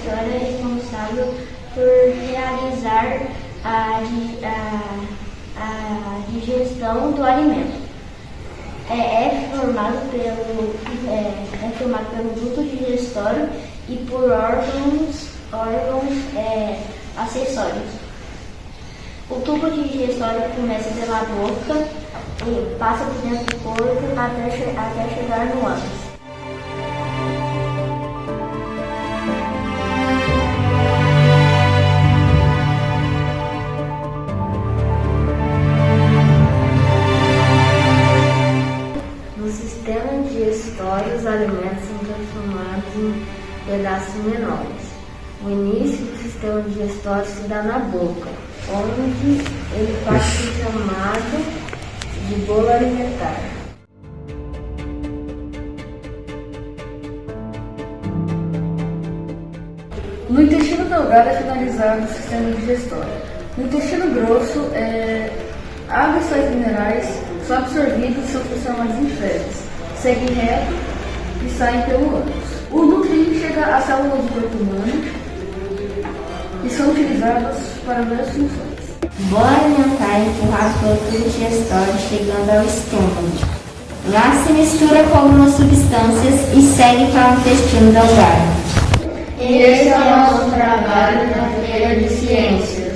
digestório é responsável por realizar a digestão do alimento. É formado pelo duto digestório e por órgãos acessórios. O tubo digestório começa pela boca e passa por dentro do corpo até chegar no ânus. No sistema digestório, os alimentos são transformados em pedaços menores. O início do sistema digestório se dá na boca, onde ele pode ser chamado de bolo alimentar. No intestino delgado é finalizado o sistema digestório. No intestino grosso, água e sais minerais são absorvidos e são transformados em fezes, seguem reto e saem pelo ânus. O nutriente chega às células do corpo humano e são utilizadas para várias funções. Bolo alimentar empurrado pelo tubo digestório chegando ao estômago. Lá se mistura com algumas substâncias e segue para o intestino delgado. E esse é o nosso trabalho na Feira de Ciências.